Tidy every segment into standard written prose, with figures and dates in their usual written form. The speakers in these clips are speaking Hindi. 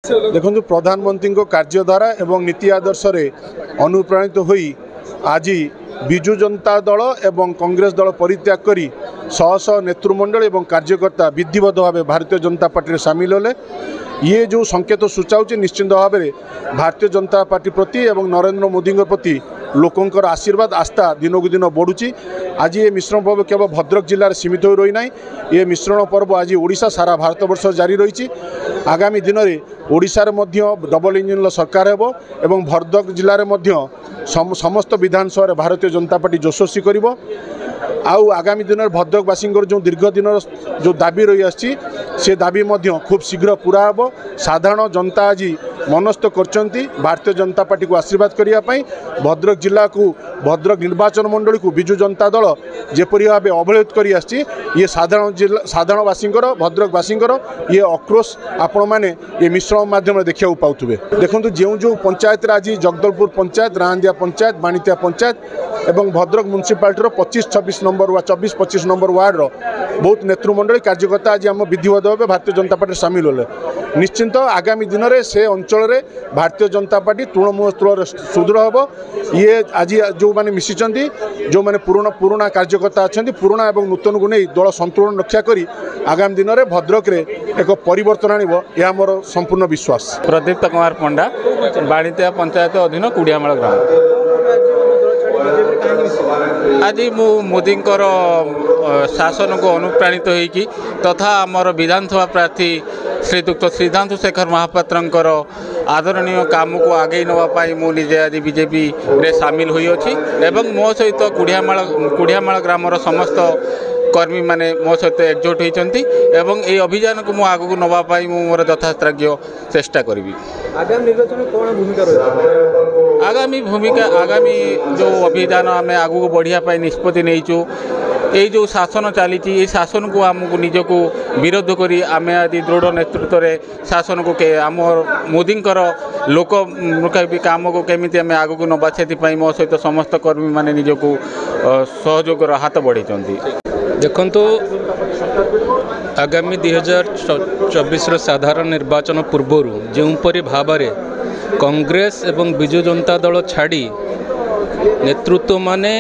देखो प्रधानमंत्री कार्यधारा एवं नीति आदर्श अनुप्राणित होई आज विजु जनता दल एवं कांग्रेस दल परित्याग करी शह शह नेतृमंडल एवं कार्यकर्ता विधिवत भाव भारतीय जनता पार्टी सामिल होले। ये जो संकेत सूचाऊँ निश्चिंत भाव में भारतीय जनता पार्टी प्रति एवं नरेंद्र मोदी प्रति लोकंकर आशीर्वाद आस्था दिनकू दिन बढ़ुची। आज ये मिश्रण पर्व केवल भद्रक जिले में सीमित हो रही ना, ये मिश्रण पर्व आज ओडिशा सारा भारत वर्ष जारी रही। आगामी दिन में ओडिशार मध्य डबल इंजिन सरकार हेबो एवं भद्रक जिले में समस्त विधानसभा भारतीय जनता पार्टी जोशस्वी करिबो। आउ आगामी दिन में भद्रकवासी जो दीर्घ दिन जो दाबी रही आसी से दाबी खूब शीघ्र पूरा हेबो। साधारण जनता आज मनस्थ करचंती भारतीय जनता पार्टी को आशीर्वाद करने भद्रक जिला को भद्रक निर्वाचन मंडली को विजु जनता दल जेपरी भाव अवहेलित कर ये साधारणवासी भद्रकवासी ये आक्रोश आपण मैंने ये मिश्रण माध्यम देखा पाथे। देखो जो पंचायत आज जगदलपुर पंचायत, रांदिया पंचायत, बाणितिया पंचायत एवं भद्रक म्युनिसिपालिटी 25-26 नंबर वा 24-25 नंबर वार्डर बहुत नेतृमंडली कार्यकर्ता आज आम विधिवत भाव भारतीय जनता पार्टी सामिल होले। निश्चिंत आगामी दिन में से अंचल में भारतीय जनता पार्टी तृणमूल स्तर सुदृढ़ हम। ये आज जो मैंने मिशिचंती जो मैंने पुराना कार्यकर्ता अच्छा पुराना और नूतन को नहीं दल संतुलन रक्षा करी आगामी दिन में भद्रक रे एक परिवर्तन आणिबो यह मोर संपूर्ण विश्वास। प्रदीप्त कुमार पंडा, बाणितिया पंचायत अधीन कुड़ियामाल ग्राम। आज मोदी शासन को अनुप्राणित होइकी तथा आमर विधानसभा प्रार्थी श्रीयुक्त सिद्धांशु शेखर महापात्र आदरणीय काम को आगे नापी मुझे आज बीजेपी रे सामिल होई अछि एवं मो सहित कुड़ियामाल ग्रामर समस्त कर्मी माने मो सहित एकजुट होती एवं ये अभियान को आगू नापी मोर यथाश्राग्य चेष्टा करी। आगामी निर्वाचन कौन भूमिका रही? आगामी जो अभियान आम आगू बढ़िया निष्पत्ति नहींचु ये जो शासन चली ये शासन को आमको निजक विरोध करी आम आदि दृढ़ नेतृत्व में शासन को आम मोदी लोक मुखापी काम को केमी आम आगू नवा से मो सहित समस्त कर्मी मैंने निजक सहयोग हाथ बढ़ी। देखो आगामी 2024 साधारण निर्वाचन पूर्वर जोपरी भाव में कांग्रेस एवं विजु जनता दल छाड़ी नेतृत्व माने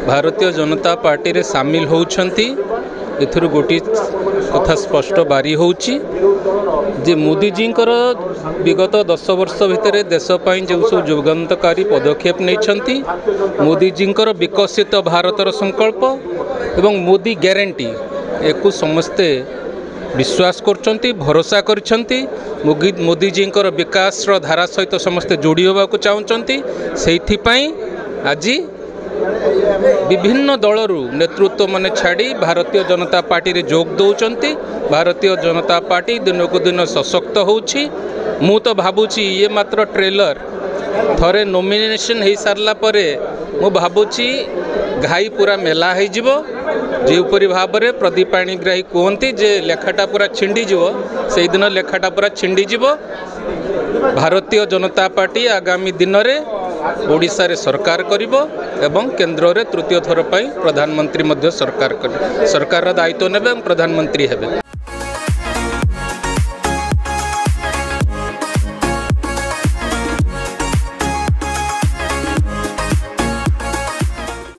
भारतीय जनता पार्टी रे सामिल होउछंती। एथुर गोटी कथा स्पष्ट बारी होउची जे मोदी जी विगत 10 वर्ष भितर देश पाई जो सब युगांतकारी पदक्षेप नहीं मोदी जी विकसित भारतर संकल्प एवं मोदी ग्यारंटी एक समस्ते विश्वास करछंती भरोसा करछंती। मोदी जी विकास धारा सहित समस्ते जोड़ी होगा चाहते से आज विभिन्न दलरू नेतृत्व माने छाड़ी भारतीय जनता पार्टी रे जोग दौरान। भारतीय जनता पार्टी दिनक दिन सशक्त होउछि। मु तो भावुची ये मात्र ट्रेलर थरे नॉमिनेशन हो सारला परे मु भावुची घाई पूरा मेला हो जोपरी भाव में प्रदीप पाणिग्राही कहते जे लेखाटा पूरा छिंडीज से दिन लेखाटा पूरा छिंडीज। भारतीय जनता पार्टी आगामी दिन में ओडिशा रे सरकार करिबो एवं केंद्र रे तृतीय थर पर प्रधानमंत्री सरकार दायित्व नेबे प्रधानमंत्री हेबे।